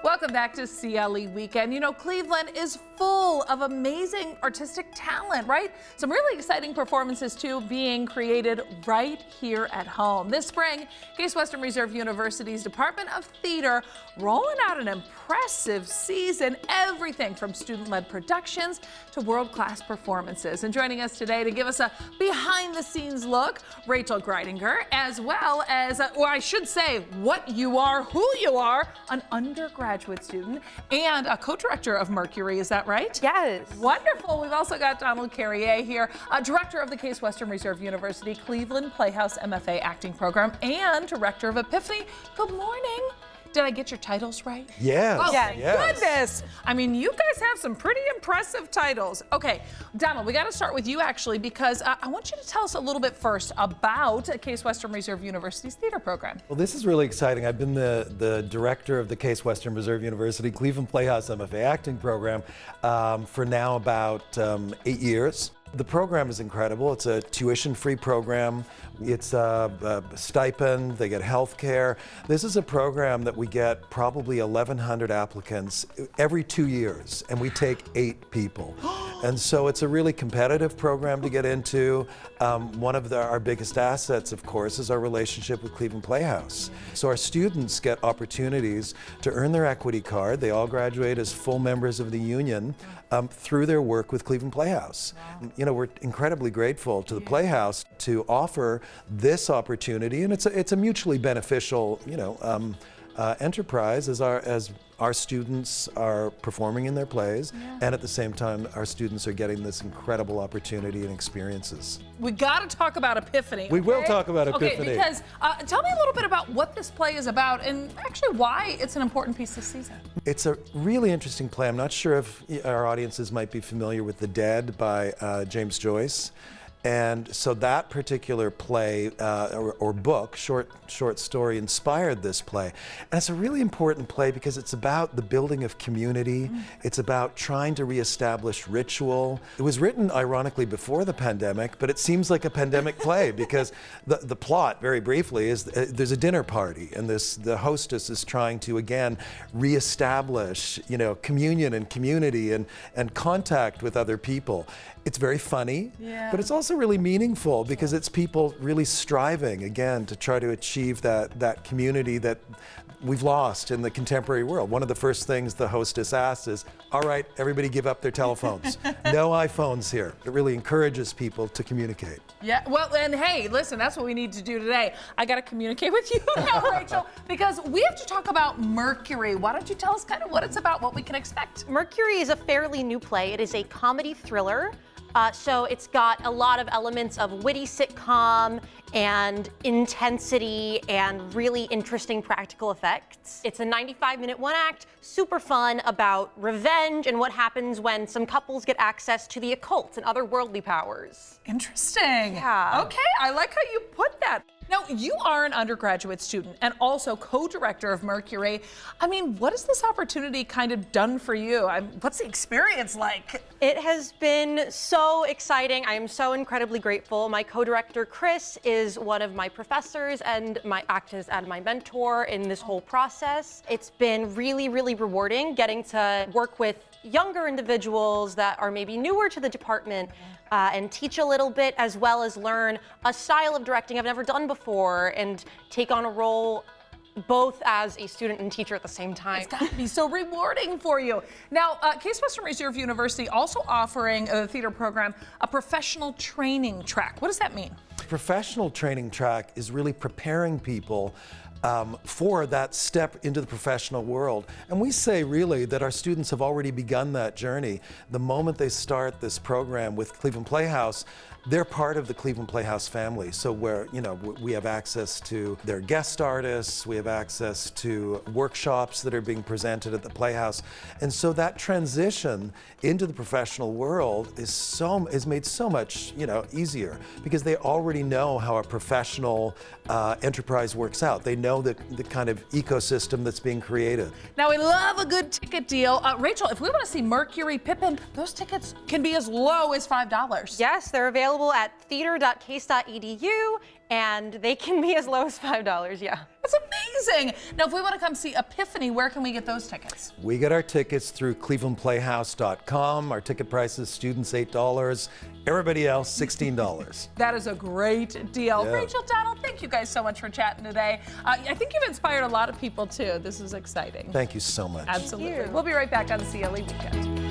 Welcome back to CLE Weekend. You know, Cleveland is full of amazing artistic talent, right? Some really exciting performances, too, being created right here at home. This spring, Case Western Reserve University's Department of Theater rolling out an impressive season, everything from student-led productions to world-class performances. And joining us today to give us a behind-the-scenes look, Rachel Greidinger, as well as, or I should say, what you are, who you are, an undergraduate student and a co-director of Mercury, is that right? Yes. Wonderful. We've also got Donald Carrier here, director of the Case Western Reserve University Cleveland Playhouse MFA acting program and director of Epiphany. Good morning. Did I get your titles right? Yes. Oh, yes. Goodness. I mean, you guys have some pretty impressive titles. Okay, Donald, we got to start with you actually because I want you to tell us a little bit first about Case Western Reserve University's theater program. Well, this is really exciting. I've been the director of the Case Western Reserve University Cleveland Playhouse MFA acting program for now about 8 years. The program is incredible. It's a tuition-free program. It's a stipend. They get health care. This is a program that we get probably 1,100 applicants every 2 years, and we take 8 people. And so it's a really competitive program to get into. One of our biggest assets, of course, is our relationship with Cleveland Playhouse. So our students get opportunities to earn their equity card. They all graduate as full members of the union through their work with Cleveland Playhouse. Wow. You know, we're incredibly grateful to the Playhouse to offer this opportunity, and it's a mutually beneficial, enterprise as our students are performing in their plays, and at the same time, our students are getting this incredible opportunity and experiences. We got to talk about Epiphany. We will talk about Epiphany. Okay, because tell me a little bit about what this play is about and actually why it's an important piece this season. It's a really interesting play. I'm not sure if our audiences might be familiar with The Dead by James Joyce. And so that particular play or book, short story, inspired this play. And it's a really important play because it's about the building of community. It's about trying to reestablish ritual. It was written, ironically, before the pandemic, but it seems like a pandemic play because the plot, very briefly, is there's a dinner party, and the hostess is trying to, again, reestablish, communion and community and contact with other people. It's very funny, but it's also really meaningful because it's people really striving, again, to try to achieve that community that we've lost in the contemporary world. One of the first things the hostess asks is, all right, everybody give up their telephones. No iPhones here. It really encourages people to communicate. Yeah, well, and hey, listen, that's what we need to do today. I got to communicate with you now, Rachel, because we have to talk about Mercury. Why don't you tell us kind of what it's about, what we can expect? Mercury is a fairly new play. It is a comedy thriller. So it's got a lot of elements of witty sitcom and intensity and really interesting practical effects. It's a 95-minute one-act, super fun, about revenge and what happens when some couples get access to the occult and other worldly powers. Interesting. Yeah. Okay, I like how you put that. Now, you are an undergraduate student and also co-director of Mercury. I mean, what has this opportunity kind of done for you? What's the experience like? It has been so exciting. I am so incredibly grateful. My co-director, Chris, is one of my professors and acts as my mentor in this whole process. It's been really, really rewarding getting to work with younger individuals that are maybe newer to the department and teach a little bit, as well as learn a style of directing I've never done before and take on a role both as a student and teacher at the same time. It's got to be so rewarding for you. Now, Case Western Reserve University also offering a theater program, a professional training track. What does that mean? Professional training track is really preparing people for that step into the professional world. And we say really that our students have already begun that journey. The moment they start this program with Cleveland Playhouse, they're part of the Cleveland Playhouse family. So we have access to their guest artists, we have access to workshops that are being presented at the Playhouse. And so that transition into the professional world is made so much, easier because they already know how a professional enterprise works out. They know the kind of ecosystem that's being created. Now, we love a good ticket deal. Rachel, if we want to see Mercury Pippin, those tickets can be as low as $5. Yes, they're available at theater.case.edu and they can be as low as $5, yeah. That's amazing. Now, if we want to come see Epiphany, where can we get those tickets? We get our tickets through clevelandplayhouse.com. Our ticket prices, students $8, everybody else $16. That is a great deal. Yeah. Rachel, Donald, thank you guys so much for chatting today. I think you've inspired a lot of people too. This is exciting. Thank you so much. Absolutely. you. We'll be right back on CLE Weekend.